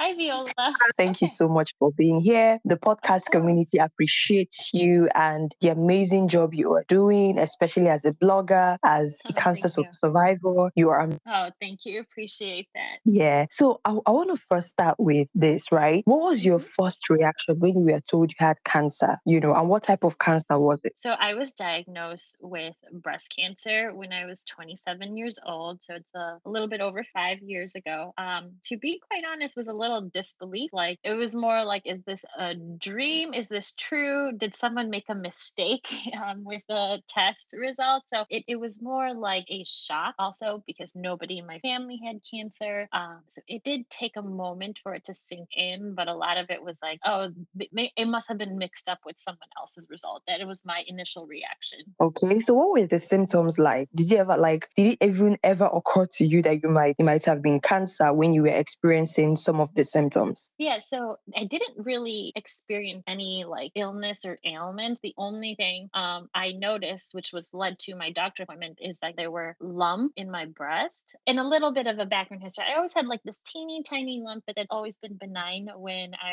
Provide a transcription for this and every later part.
Hi, Viola. Thank you so much for being here. The podcast community appreciates you and the amazing job you are doing, especially as a blogger, as a cancer Thank you. survivor. You are Thank you. Appreciate that. yeah. So I want to first start with this, right? What was your first reaction when you were told you had cancer, and what type of cancer was it? So I was diagnosed with breast cancer when I was 27 years old. So it's a little bit over 5 years ago. To be quite honest, was a little disbelief. Like it was more like, is this a dream? Is this true? Did someone make a mistake with the test results? So it was more like a shock also because nobody in my family had cancer. So it did take a moment for it to sink in, but a lot of it was like, oh, it must have been mixed up with someone else's result. That it was my initial reaction. Okay, so what were the symptoms like? Did it even ever occur to you that you might have been cancer when you were experiencing some of the symptoms? Yeah, so I didn't really experience any like illness or ailments. The only thing I noticed, which was led to my doctor appointment, is that there were lump in my breast and a little bit of a background history. I always had like this teeny tiny lump that had always been benign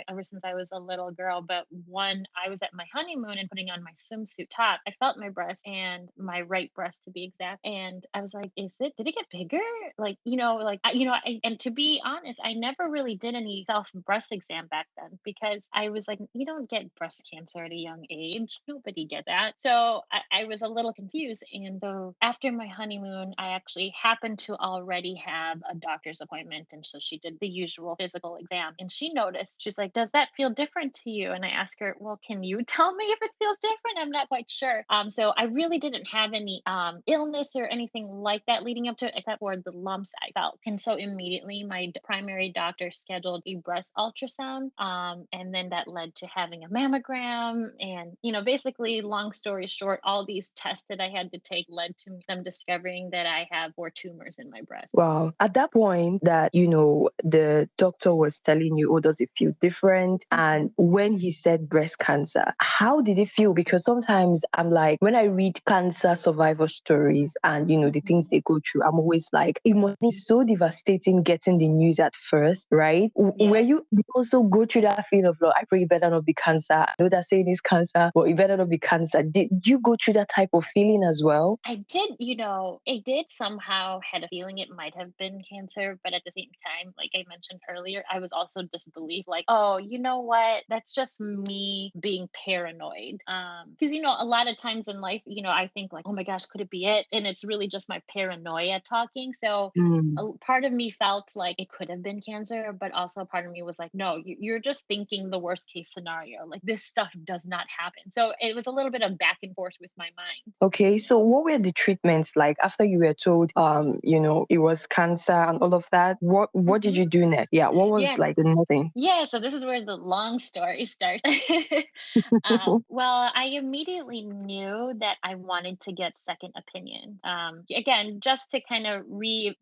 ever since I was a little girl. But when I was at my honeymoon and putting on my swimsuit top, I felt my breast and my right breast to be exact, and I was like, did it get bigger? Like and to be honest, I never really did any self breast exam back then because I was like, you don't get breast cancer at a young age. Nobody get that. So I was a little confused. And so after my honeymoon, I actually happened to already have a doctor's appointment. And so she did the usual physical exam and she noticed, she's like, does that feel different to you? And I asked her, well, can you tell me if it feels different? I'm not quite sure. So I really didn't have any illness or anything like that leading up to it, except for the lumps I felt. And so immediately my primary doctor scheduled a breast ultrasound. And then that led to having a mammogram. And, basically, long story short, all these tests that I had to take led to them discovering that I have 4 tumors in my breast. Wow. At that point that, the doctor was telling you, oh, does it feel different? And when he said breast cancer, how did it feel? Because sometimes I'm like, when I read cancer survivor stories and, the things they go through, I'm always like, it must be so devastating getting the news at first, right? Were you did you also go through that feeling of, I pray you better not be cancer. I know they're saying it's cancer, but it better not be cancer. Did you go through that type of feeling as well? I did, I did somehow had a feeling it might have been cancer, but at the same time, like I mentioned earlier, I was also disbelief, like, oh, you know what? That's just me being paranoid. Because a lot of times in life, I think like, oh my gosh, could it be it? And it's really just my paranoia talking. So a part of me felt like it could have been cancer, but also a part of me was like, no, you're just thinking the worst case scenario. Like this stuff does not happen. So it was a little bit of back and forth with my mind. Okay, so what were the treatments like after you were told, it was cancer and all of that? What did you do next? Yeah, what was Yes. like the next thing? Yeah, so this is where the long story starts. Well, I immediately knew that I wanted to get second opinion. Again, just to kind of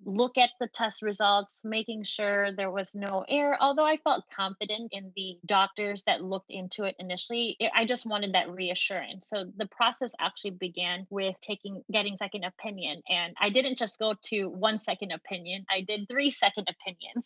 look at the test results, making sure there was no error. Although I felt confident in the doctors that looked into it initially, I just wanted that reassurance. So the process actually began with getting second opinion, and I didn't just go to 1 second opinion. I did 3 second opinions.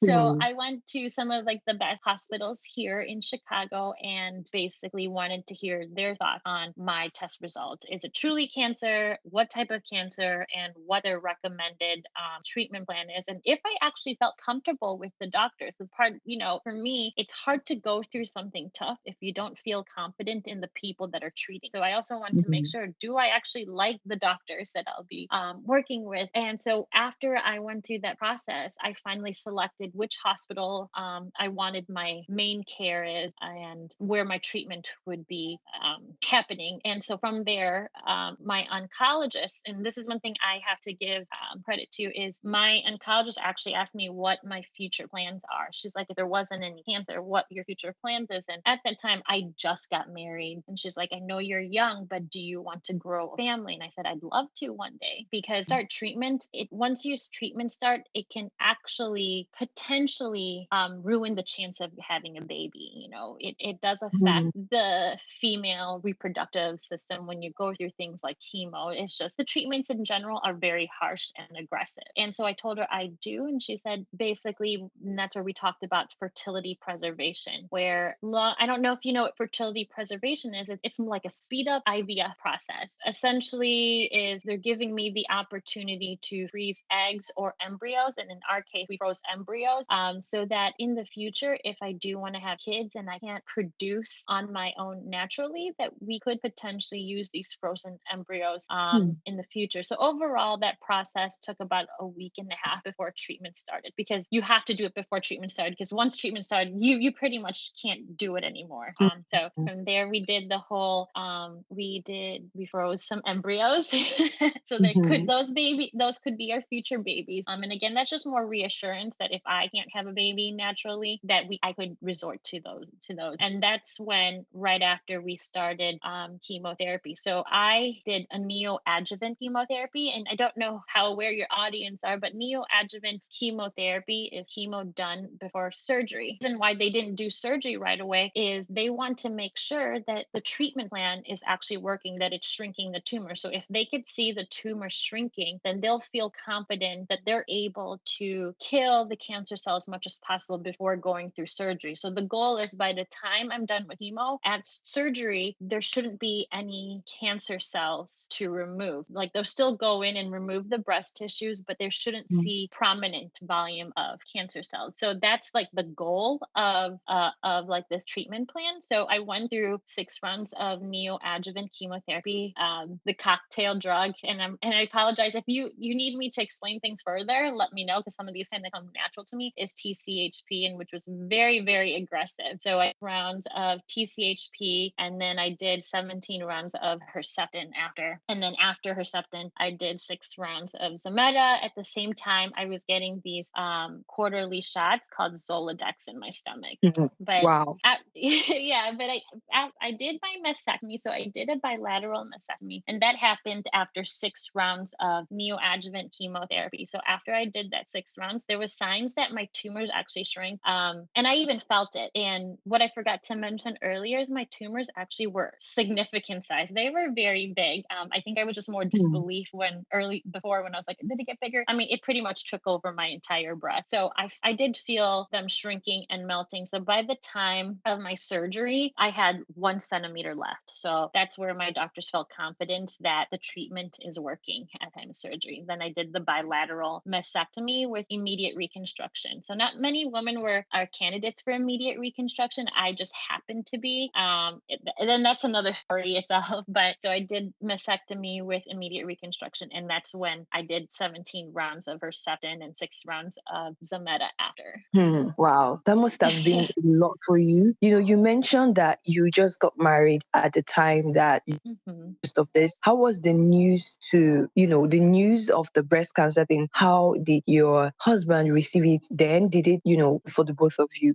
So Mhm. I went to some of like the best hospitals here in Chicago and basically wanted to hear their thoughts on my test results. Is it truly cancer? What type of cancer? And what their recommended treatment plan is? And if I actually felt comfortable with the doctors, the part, for me, it's hard to go through something tough if you don't feel confident in the people that are treating. So I also want to make Mhm. sure, do I actually like the doctors that I'll be working with? And so after I went through that process, I finally selected which hospital I wanted my main care is and where my treatment would be happening. And so from there, my oncologist, and this is one thing I have to give credit to, is my oncologist actually asked me what my future plans are. She's like, if there wasn't any cancer, what your future plans is. And at that time, I just got married. And she's like, I know you're young, but do you want to grow a family? And I said, I'd love to one day, because start treatment, once you treatment start, it can actually potentially ruin the chance of having a baby. It does affect Mhm. the female reproductive system when you go through things like chemo. It's just the treatments in general are very harsh and aggressive. And so I told her I do. And she said, basically, basically, and that's where we talked about fertility preservation, where I don't know if you know what fertility preservation is. It's like a speed up IVF process. Essentially, is they're giving me the opportunity to freeze eggs or embryos, and in our case, we froze embryos, so that in the future, if I do want to have kids and I can't produce on my own naturally, that we could potentially use these frozen embryos Hmm. in the future. So overall, that process took about a week and a half before treatment started, because you have to do it before treatment started, because once treatment started, you pretty much can't do it anymore. So Hmm. from there, we did the whole we froze some embryos so there could Hmm. those could be our future babies. And again, that's just more reassurance that if I can't have a baby naturally, that I could resort to those. And that's when, right after, we started chemotherapy. So I did a neoadjuvant chemotherapy, and I don't know how aware your audience are, but neoadjuvant chemotherapy is chemo done before surgery. The reason why they didn't do surgery right away is they want to make sure that the treatment plan is actually working, that it's shrinking the tumor. So if they could see the tumor shrinking, then they'll feel confident that they're able to kill the cancer cell as much as possible before going through surgery. So the goal is, by the time I'm done with chemo, at surgery, there shouldn't be any cancer cells to remove. Like, they'll still go in and remove the breast tissues, but there shouldn't see prominent volume of cancer cells. So that's like the goal of like this treatment plan. So I went through 6 rounds of neoadjuvant chemotherapy, the cocktail drug, and I apologize if you need me to explain things further. Let me know, because some of these kind of come natural to me. Is TCHP, and which was very, very aggressive. So I rounds of TCHP, and then I did 17 rounds of Herceptin after. And then after Herceptin, I did 6 rounds of Zometa. At the same time, I was getting these quarterly shots called Zoladex in my stomach. Mhm. But Wow. yeah, but I did my mastectomy. So I did a bilateral mastectomy, and that happened after 6 rounds of neoadjuvant chemotherapy. So after I did that 6 rounds, there was signs that my tumors actually shrank, and I even felt it. And what I forgot to mention earlier is my tumors actually were significant size. They were very big. I think I was just more Hmm. disbelief when I was like, did it get bigger? I mean, it pretty much took over my entire breast. So I did feel them shrinking and melting. So by the time of my surgery, I had 1 centimeter left. So that's where my doctors felt confident that the treatment is working at time of surgery. Then I did the bilateral mastectomy with immediate reconstruction. So not many women are candidates for immediate reconstruction. I just happened to be. And then that's another story itself. But so I did mastectomy with immediate reconstruction, and that's when I did 17 rounds of Herceptin and 6 rounds of Zometa after. Hmm. Wow. That must have been a lot for you. You mentioned that you just got married at the time that Mhm. of this. How was the news the news of the breast cancer thing? How did your husband receive it then? Did it, for the both of you?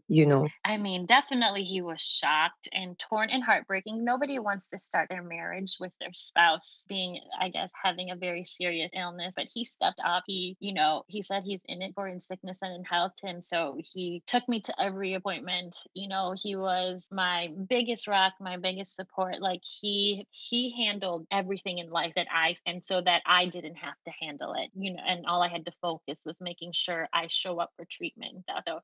I mean, definitely he was shocked and torn and heartbreaking. Nobody wants to start their marriage with their spouse being, I guess, having a very serious illness, but he stepped up. He said he's in it for in sickness and in health. And so he took me to every appointment. He was my biggest rock, my biggest support. Like, he handled everything in life and so that I didn't have to handle it, and all I had to focus was making sure I show up for treatment. So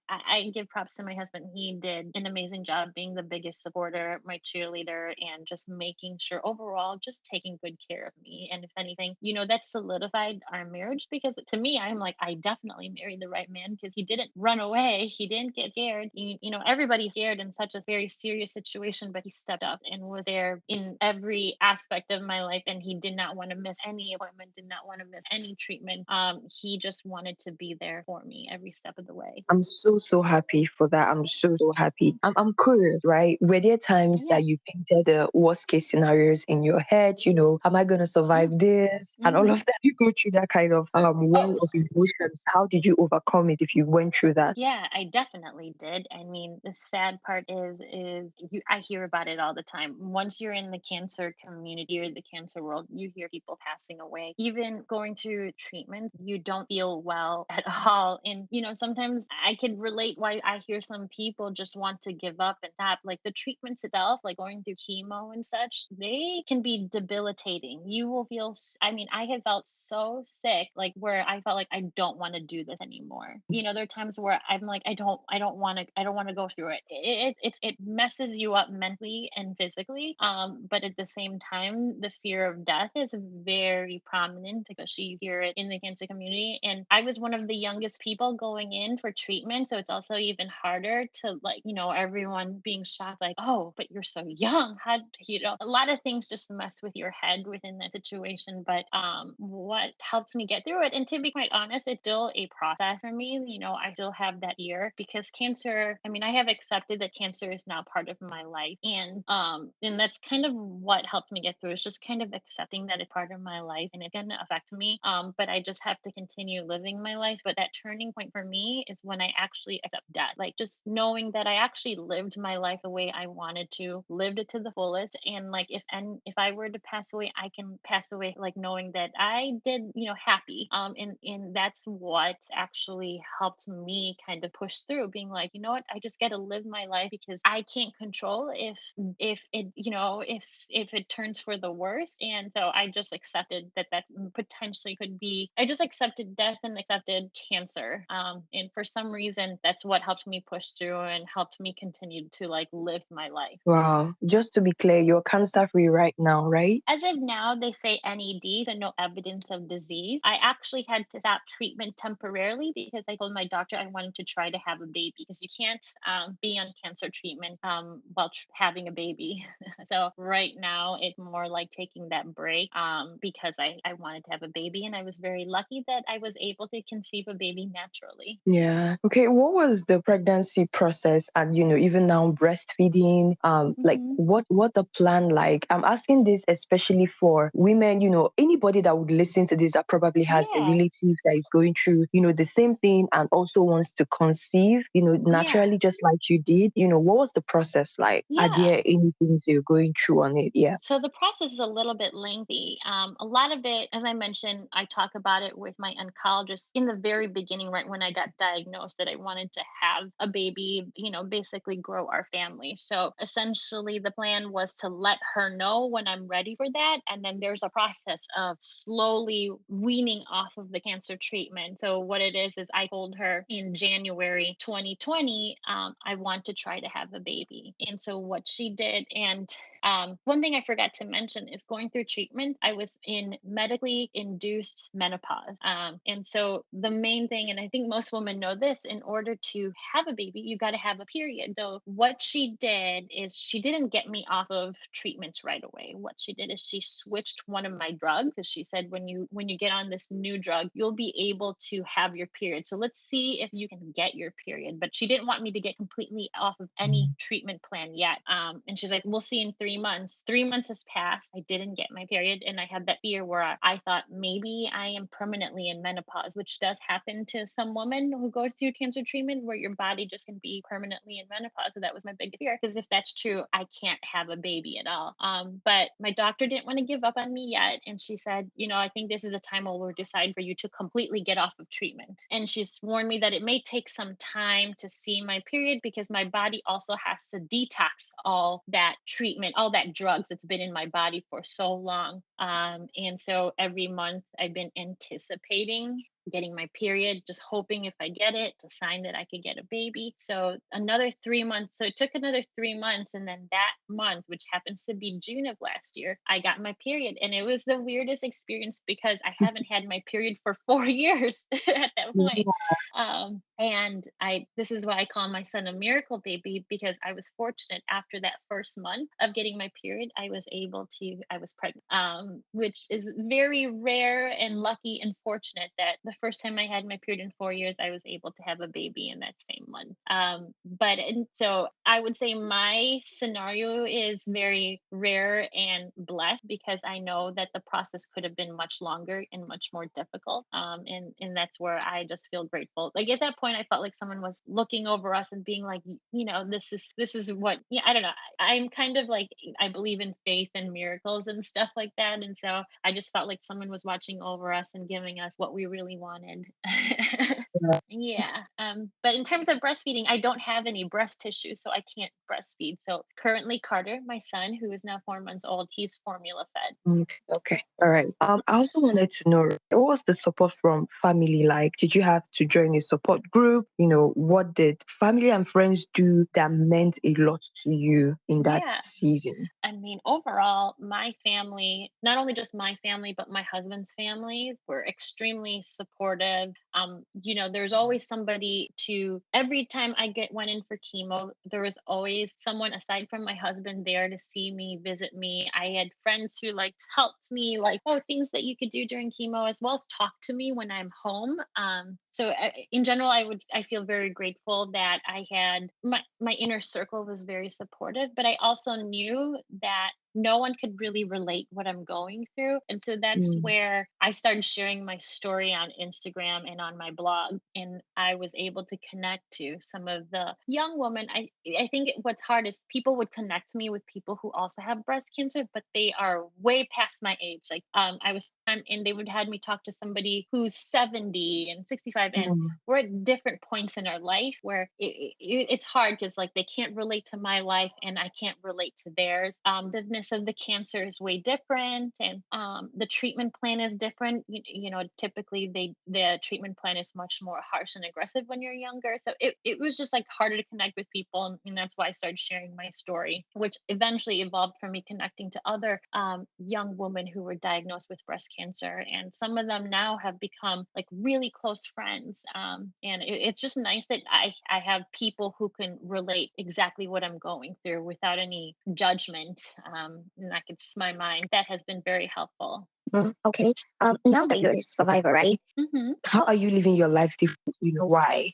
I give props to my husband. He did an amazing job being the biggest supporter, my cheerleader, and just making sure overall, just taking good care of me. And if anything, that solidified our marriage, because to me, I'm like, I definitely married the right man, because he didn't run away. He didn't get scared. Everybody's scared in such a very serious situation, but he stepped up and was there in every aspect of my life. And he did not want to miss any appointment, did not want to miss any treatment. He just wanted to be there for me every step of the way. I'm so, so happy for that. I'm so, so happy. I'm curious, right? Were there times Yeah. that you painted the worst case scenarios in your head? Am I going to Yeah. survive this? And all Hmm. of that. You go through that kind of Oh, well of emotions. How did you overcome it if you went through that? yeah, I definitely did. I mean, the sad part I hear about it all the time. Once you're in the cancer community or the cancer world, you hear people passing away. Even going through treatment, you don't feel well at all. And sometimes I could relate why I hear some people just want to give up and stop. Like, the treatments itself, like going through chemo and such, they can be debilitating. You will feel, I mean, I had felt so sick, like, where I felt like I don't want to do this anymore. There are times where I'm like, I don't want to go through it. It messes you up mentally and physically. But at the same time, the fear of death is very prominent, especially you hear it in the cancer community. And I was one of the youngest people going in for treatment. So it's also even harder to, like, everyone being shocked, like, oh, but you're so young. A lot of things just mess with your head within that situation. But what helps me get through it, and to be quite honest, it's still a process for me. I still have that year because cancer, I mean, I have accepted that cancer is now part of my life. And that's kind of what helped me get through, is just kind of accepting that it's part of my life and it's gonna affect me. But I just have to continue living my life. But that turning point for me is when I actually accept death. Like, just knowing that I actually lived my life the way I wanted to, lived it to the fullest. And like, if I were to pass away, I can pass away like knowing that I did, happy. And that's what actually helped me kind of push through, being like, you know what, I just got to live my life, because I can't control if it, if it turns for the worse. And so I just accepted that potentially could be, I just accepted death and accepted cancer. And for some reason, that's what helped me push through and helped me continue to like live my life. Wow. Just to be clear, you're cancer free right now, right? As of now, they say NED, so no evidence of disease. I actually had to stop treatment temporarily because I told my doctor I wanted to try to have a baby, because you can't be on cancer treatment while having a baby. So right now, it's more like taking that break because I wanted to have a baby, and I was very lucky that I was able to conceive a baby naturally. Yeah. Okay. What was the pregnancy process and, even now breastfeeding? Like Hmm. what the plan like? I'm asking this especially for women, anybody that would listen to this that probably has a Yeah, relative that is going through, the same thing and also wants to conceive, yeah, naturally just like you did. What was the process like? Are yeah. there any things you're going through on it? Yeah. So the process is a little bit lengthy. A lot of it, as I mentioned, I talk about it with my oncologist in the very beginning, right when I got diagnosed, that I wanted to have a baby, basically grow our family. So essentially, the plan was to let her know when I'm ready for that. And then there's a process of slowly weaning off of the cancer treatment. So what it is I told her in January 2020, I want to try to have a baby. And so what she did, and one thing I forgot to mention is going through treatment, I was in medically induced menopause. And so the main thing, and I think most women know this, in order to have a baby, you got to have a period. So what she did is she didn't get me off of treatments right away. What she did is she switched one of my drugs, because she said when you get on this new drug, you'll be able to have your period. So let's see if you can get your period. But she didn't want me to get completely off of any treatment plan yet. And she's like, we'll see in 3 months. 3 months has passed. I didn't get my period. And I had that fear where I thought maybe I am permanently in menopause, which does happen to some women who go through cancer treatment, where your body just can be permanently in menopause. So that was my big fear, because if that's true, I can't have a baby at all. But my doctor didn't want to give up on me yet. And she said, I think this is a time where we'll decide for you to completely get off of treatment. And she's warned me that it may take some time to see my period, because my body also has to detox all that treatment, all that drugs that's been in my body for so long. And so every month I've been anticipating getting my period, just hoping if I get it, it's a sign that I could get a baby. So another 3 months. So it took another 3 months. And then that month, which happens to be June of last year, I got my period. And it was the weirdest experience, because I haven't had my period for 4 years at that point. And this is why I call my son a miracle baby, because I was fortunate after that first month of getting my period, I was pregnant, which is very rare and lucky and fortunate that the first time I had my period in 4 years, I was able to have a baby in that same month. And so I would say my scenario is very rare and blessed, because I know that the process could have been much longer and much more difficult. And that's where I just feel grateful. Like at that point, I felt like someone was looking over us and being like, this is what, yeah, I don't know. I'm kind of like, I believe in faith and miracles and stuff like that. And so I just felt like someone was watching over us and giving us what we really wanted. Yeah. But in terms of breastfeeding, I don't have any breast tissue, so I can't breastfeed. So currently Carter, my son, who is now 4 months old, he's formula fed. Okay. All right. I also wanted to know, what was the support from family like? Did you have to join a support group? What did family and friends do that meant a lot to you in that Yeah. season? I mean, overall, my family, not only just my family, but my husband's family were extremely supportive. There's always somebody every time went in for chemo, there was always someone aside from my husband there to see me, visit me. I had friends who helped me, things that you could do during chemo, as well as talk to me when I'm home. In general, I feel very grateful that I had my inner circle was very supportive, but I also knew that no one could really relate what I'm going through. And so that's Mm. where I started sharing my story on Instagram and on my blog. And I was able to connect to some of the young women. I think what's hard is people would connect me with people who also have breast cancer, but they are way past my age. And they would have me talk to somebody who's 70 and 65, and Mm. we're at different points in our life where it's hard because they can't relate to my life and I can't relate to theirs. The of the cancer is way different, and the treatment plan is different. Typically the treatment plan is much more harsh and aggressive when you're younger, so it was just harder to connect with people, and that's why I started sharing my story, which eventually evolved from me connecting to other young women who were diagnosed with breast cancer, and some of them now have become really close friends, and it's just nice that I have people who can relate exactly what I'm going through without any judgment. And my mind. That has been very helpful. Okay. Now that you're a survivor, right? Mm-hmm. How are you living your life different? Why?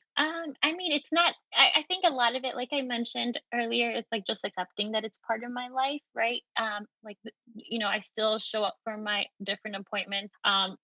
I mean, it's not, I think a lot of it, like I mentioned earlier, it's just accepting that it's part of my life, right? I still show up for my different appointments.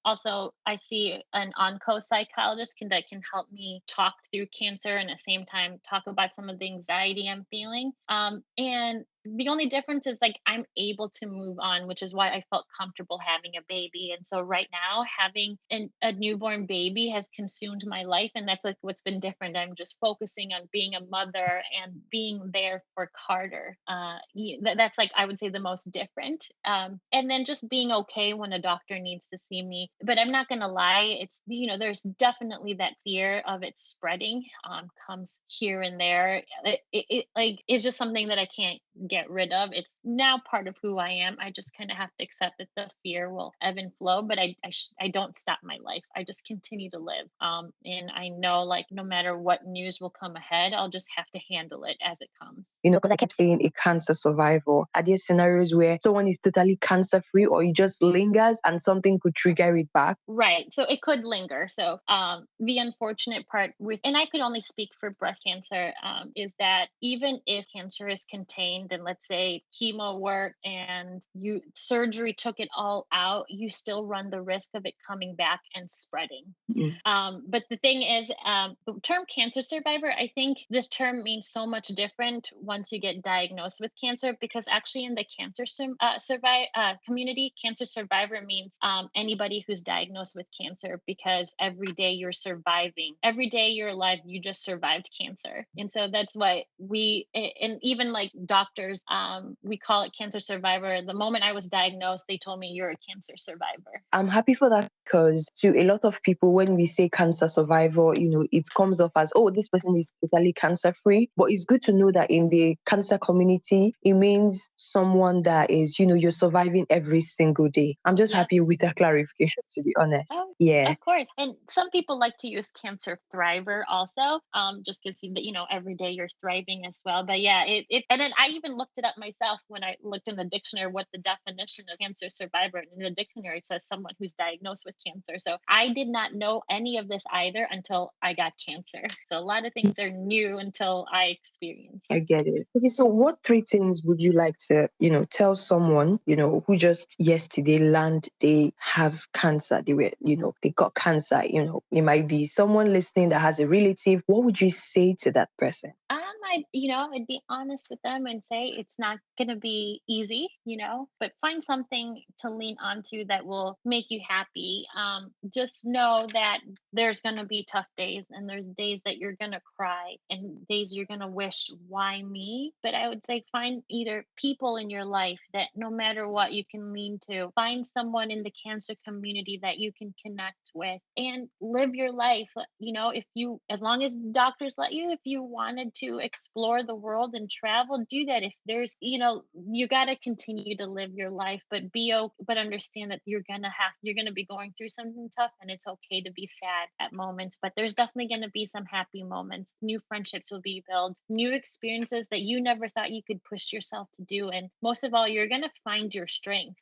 Also, I see an onco psychologist that can help me talk through cancer and at the same time talk about some of the anxiety I'm feeling. And the only difference is I'm able to move on, which is why I felt comfortable having a baby. And so right now, having a newborn baby has consumed my life, and that's what's been different. I'm just focusing on being a mother and being there for Carter. That's I would say the most different. And then just being okay when a doctor needs to see me. But I'm not gonna lie, it's there's definitely that fear of it spreading. Comes here and there. It's just something that I can't get rid of. It's now part of who I am. I just kind of have to accept that the fear will ebb and flow, but I don't stop my life. I just continue to live. And I know no matter what news will come ahead, I'll just have to handle it as it comes. Because I kept saying a cancer survivor. Are there scenarios where someone is totally cancer free, or it just lingers and something could trigger it back? Right. So it could linger. So the unfortunate part and I could only speak for breast cancer, is that even if cancer is contained and let's say chemo worked and surgery took it all out, you still run the risk of it coming back and spreading. But the thing is, the term cancer survivor, I think this term means so much different once you get diagnosed with cancer, because actually in the cancer community, cancer survivor means anybody who's diagnosed with cancer, because every day you're surviving, every day you're alive, you just survived cancer. And so that's why and even doctors, we call it cancer survivor. The moment I was diagnosed, they told me you're a cancer survivor. I'm happy for that, because to a lot of people, when we say cancer survivor, it comes off as, oh, this person is totally cancer free. But it's good to know that in the cancer community, it means someone that is, you're surviving every single day. I'm just happy with that clarification, to be honest. Oh, yeah. Of course. And some people like to use cancer thriver also, just because every day you're thriving as well. But yeah, and then I even looked it up myself when I looked in the dictionary what the definition of cancer survivor. And in the dictionary, it says someone who's diagnosed with cancer. So I did not know any of this either until I got cancer. So a lot of things are new until I experienced. I get it. Okay, so what 3 things would you like to, tell someone, who just yesterday learned they have cancer? They got cancer, it might be someone listening that has a relative. What would you say to that person? I'd be honest with them and say it's not going to be easy, but find something to lean onto that will make you happy. Just know that there's going to be tough days, and there's days that you're going to cry and days you're going to wish, why me? But I would say find either people in your life that no matter what you can lean to, find someone in the cancer community that you can connect with and live your life. If you, as long as doctors let you, if you wanted to explore the world and travel, do that. If there's, you got to continue to live your life, but but understand that you're going to be going through something tough, and it's okay to be sad at moments, but there's definitely going to be some happy moments. New friendships will be built, new experiences that you never thought you could push yourself to do. And most of all, you're going to find your strength.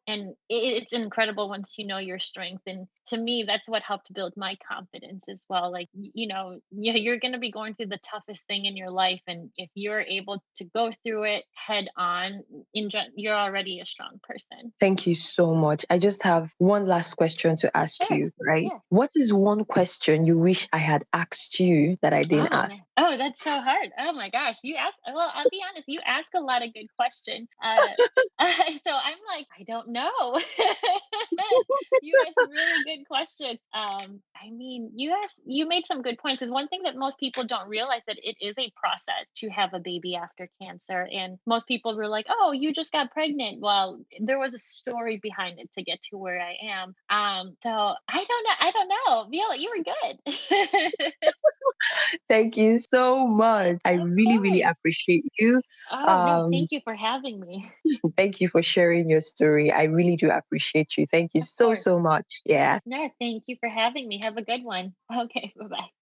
And it's incredible once you know your strength. And to me, that's what helped build my confidence as well. Like, you're going to be going through the toughest thing in your life. And if you're able to go through it head on, you're already a strong person. Thank you so much. I just have one last question to ask Sure. you, right? Yeah. What is one question you wish I had asked you that I didn't Oh ask? man. Oh, that's so hard. Oh my gosh. Well, I'll be honest, you ask a lot of good questions. So I'm like, I don't know. You ask really good questions. I mean, you made some good points. Because one thing that most people don't realize, that it is a process to have a baby after cancer. And most people were like, oh, you just got pregnant. Well, there was a story behind it to get to where I am. So I don't know. I don't know. Viola, you were good. Thank you so much. I Of really, really course. appreciate you. Oh, no, Um, thank you for having me. Thank you for sharing your story. I really do appreciate you. Thank you Of so, course. so much. Yeah. No, thank you for having me. Have a good one. Okay, bye-bye.